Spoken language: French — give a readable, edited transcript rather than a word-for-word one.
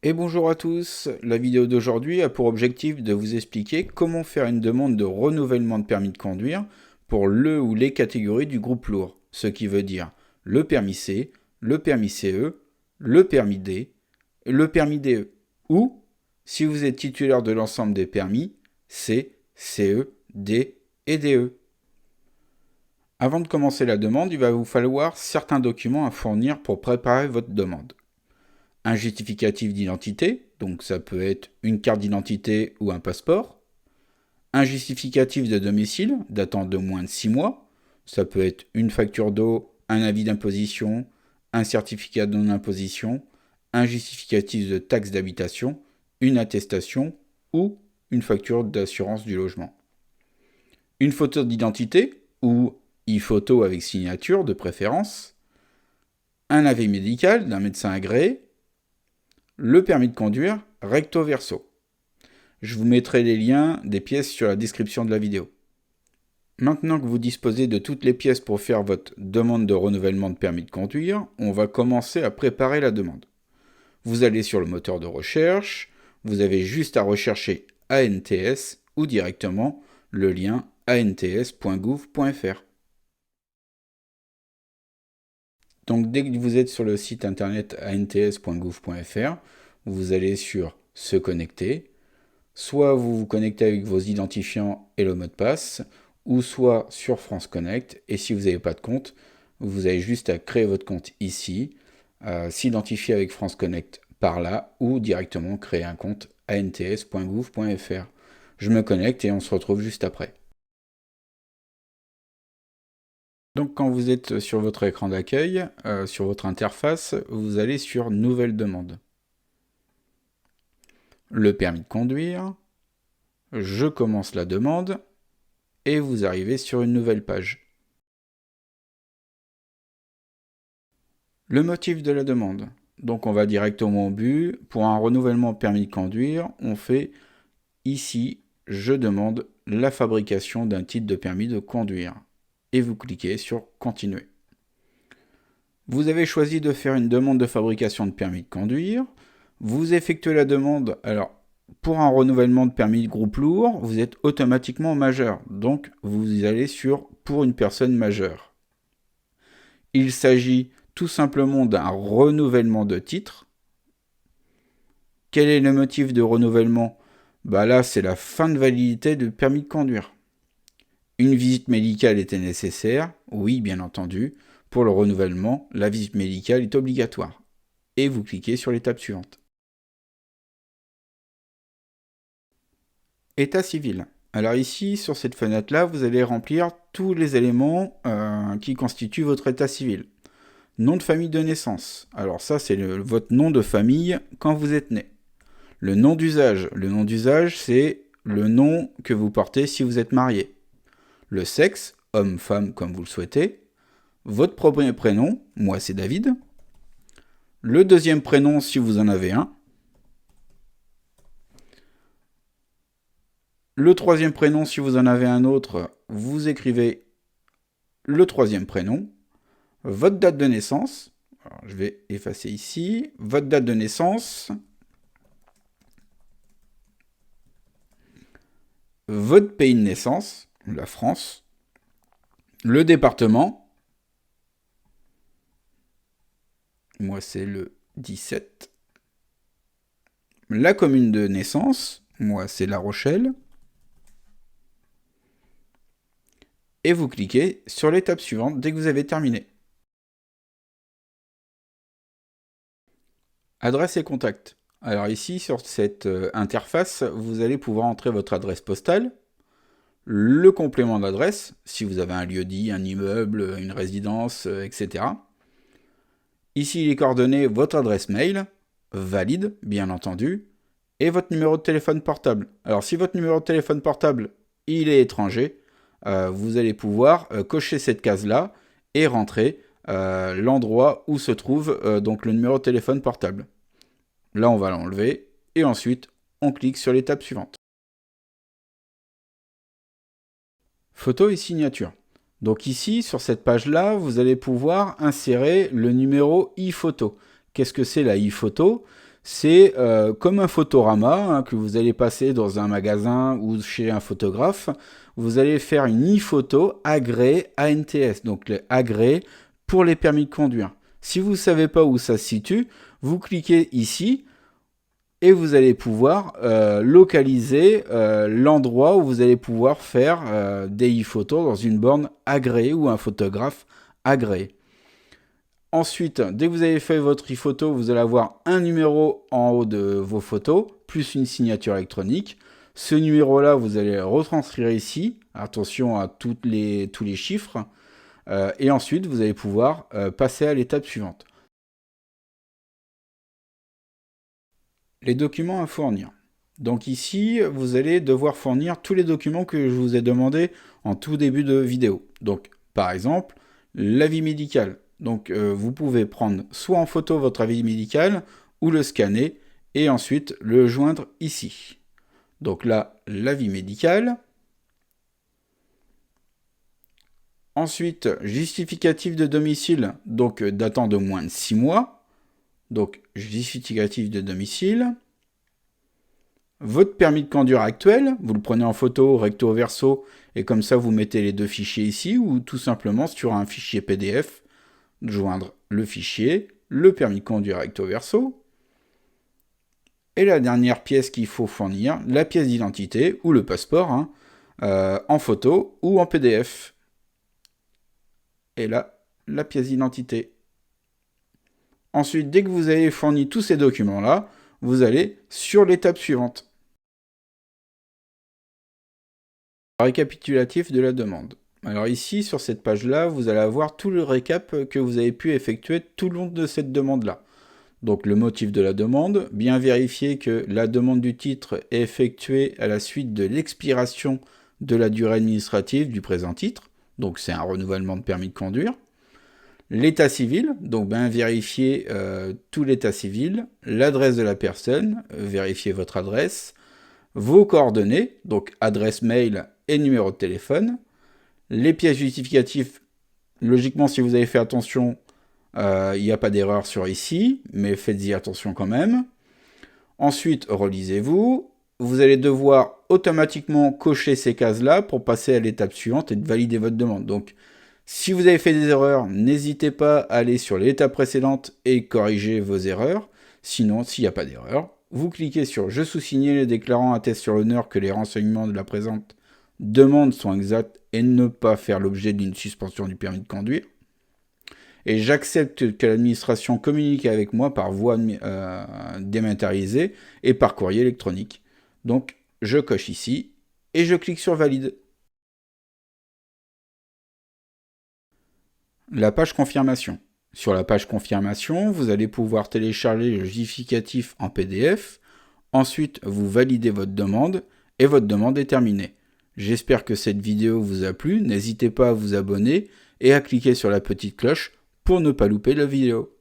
Et bonjour à tous, la vidéo d'aujourd'hui a pour objectif de vous expliquer comment faire une demande de renouvellement de permis de conduire pour le ou les catégories du groupe lourd, ce qui veut dire le permis C, le permis CE, le permis D, le permis DE, ou, si vous êtes titulaire de l'ensemble des permis, C, CE, D et DE. Avant de commencer la demande, il va vous falloir certains documents à fournir pour préparer votre demande. Un justificatif d'identité, donc ça peut être une carte d'identité ou un passeport. Un justificatif de domicile datant de moins de 6 mois, ça peut être une facture d'eau, un avis d'imposition, un certificat de non-imposition, un justificatif de taxe d'habitation, une attestation ou une facture d'assurance du logement. Une photo d'identité ou e-photo avec signature de préférence. Un avis médical d'un médecin agréé. Le permis de conduire recto verso. Je vous mettrai les liens des pièces sur la description de la vidéo. Maintenant que vous disposez de toutes les pièces pour faire votre demande de renouvellement de permis de conduire, on va commencer à préparer la demande. Vous allez sur le moteur de recherche, vous avez juste à rechercher ANTS ou directement le lien ants.gouv.fr. Donc dès que vous êtes sur le site internet ants.gouv.fr, vous allez sur se connecter. Soit vous vous connectez avec vos identifiants et le mot de passe, ou soit sur France Connect. Et si vous n'avez pas de compte, vous avez juste à créer votre compte ici, s'identifier avec France Connect par là, ou directement créer un compte ants.gouv.fr. Je me connecte et on se retrouve juste après. Donc quand vous êtes sur votre écran d'accueil, sur votre interface, vous allez sur Nouvelle demande. Le permis de conduire, je commence la demande, et vous arrivez sur une nouvelle page. Le motif de la demande. Donc on va directement au but. Pour un renouvellement permis de conduire, on fait ici, je demande la fabrication d'un titre de permis de conduire. Et vous cliquez sur Continuer. Vous avez choisi de faire une demande de fabrication de permis de conduire. Vous effectuez la demande. Alors, pour un renouvellement de permis de groupe lourd, vous êtes automatiquement majeur. Donc, vous allez sur Pour une personne majeure. Il s'agit tout simplement d'un renouvellement de titre. Quel est le motif de renouvellement? Là, c'est la fin de validité du permis de conduire. Une visite médicale était nécessaire? Oui, bien entendu. Pour le renouvellement, la visite médicale est obligatoire. Et vous cliquez sur l'étape suivante. État civil. Alors ici, sur cette fenêtre-là, vous allez remplir tous les éléments qui constituent votre état civil. Nom de famille de naissance. Alors ça, c'est votre nom de famille quand vous êtes né. Le nom d'usage. Le nom d'usage, c'est le nom que vous portez si vous êtes marié. Le sexe, homme, femme, comme vous le souhaitez. Votre premier prénom, moi c'est David. Le deuxième prénom si vous en avez un. Le troisième prénom si vous en avez un autre, vous écrivez le troisième prénom. Votre date de naissance. Alors, je vais effacer ici. Votre date de naissance. Votre pays de naissance, la France, le département, moi c'est le 17, la commune de naissance, moi c'est La Rochelle, et vous cliquez sur l'étape suivante dès que vous avez terminé. Adresse et contact. Alors ici, sur cette interface, vous allez pouvoir entrer votre adresse postale, le complément d'adresse, si vous avez un lieu-dit, un immeuble, une résidence, etc. Ici, les coordonnées, votre adresse mail, valide, bien entendu, et votre numéro de téléphone portable. Alors, si votre numéro de téléphone portable, il est étranger, vous allez pouvoir cocher cette case-là et rentrer l'endroit où se trouve donc le numéro de téléphone portable. Là, on va l'enlever, et ensuite, on clique sur l'étape suivante. Photo et signature. Donc ici, sur cette page-là, vous allez pouvoir insérer le numéro e-photo. Qu'est-ce que c'est la e-photo? C'est comme un photorama hein, que vous allez passer dans un magasin ou chez un photographe. Vous allez faire une e-photo agréée ANTS, donc agréée pour les permis de conduire. Si vous ne savez pas où ça se situe, vous cliquez ici et vous allez pouvoir localiser l'endroit où vous allez pouvoir faire des e-photos dans une borne agréée ou un photographe agréé. Ensuite, dès que vous avez fait votre e-photo, vous allez avoir un numéro en haut de vos photos, plus une signature électronique. Ce numéro-là, vous allez le retranscrire ici. Attention à tous les chiffres. Et ensuite, vous allez pouvoir passer à l'étape suivante. Les documents à fournir. Donc ici, vous allez devoir fournir tous les documents que je vous ai demandé en tout début de vidéo. Donc, par exemple, l'avis médical. Donc, vous pouvez prendre soit en photo votre avis médical ou le scanner et ensuite le joindre ici. Donc là, l'avis médical. Ensuite, justificatif de domicile, donc datant de moins de 6 mois. Donc, justificatif de domicile. Votre permis de conduire actuel, vous le prenez en photo recto verso et comme ça vous mettez les deux fichiers ici ou tout simplement sur un fichier PDF, joindre le fichier, le permis de conduire recto verso. Et la dernière pièce qu'il faut fournir, la pièce d'identité ou le passeport hein, en photo ou en PDF. Et là, la pièce d'identité. Ensuite, dès que vous avez fourni tous ces documents-là, vous allez sur l'étape suivante. Récapitulatif de la demande. Alors ici, sur cette page-là, vous allez avoir tout le récap que vous avez pu effectuer tout le long de cette demande-là. Donc le motif de la demande, bien vérifier que la demande du titre est effectuée à la suite de l'expiration de la durée administrative du présent titre. Donc c'est un renouvellement de permis de conduire. L'état civil, donc bien vérifier tout l'état civil, l'adresse de la personne, vérifier votre adresse, vos coordonnées, donc adresse mail et numéro de téléphone, les pièces justificatives, logiquement si vous avez fait attention, il n'y a pas d'erreur sur ici, mais faites-y attention quand même. Ensuite, relisez-vous, vous allez devoir automatiquement cocher ces cases-là pour passer à l'étape suivante et de valider votre demande. Donc, si vous avez fait des erreurs, n'hésitez pas à aller sur l'étape précédente et corriger vos erreurs. Sinon, s'il n'y a pas d'erreur, vous cliquez sur « Je sous-signe les déclarants attestent sur l'honneur que les renseignements de la présente demande sont exacts et ne pas faire l'objet d'une suspension du permis de conduire. » Et j'accepte que l'administration communique avec moi par voie dématérialisée et par courrier électronique. Donc, je coche ici et je clique sur « Valide ». La page confirmation. Sur la page confirmation, vous allez pouvoir télécharger le justificatif en PDF. Ensuite, vous validez votre demande et votre demande est terminée. J'espère que cette vidéo vous a plu. N'hésitez pas à vous abonner et à cliquer sur la petite cloche pour ne pas louper la vidéo.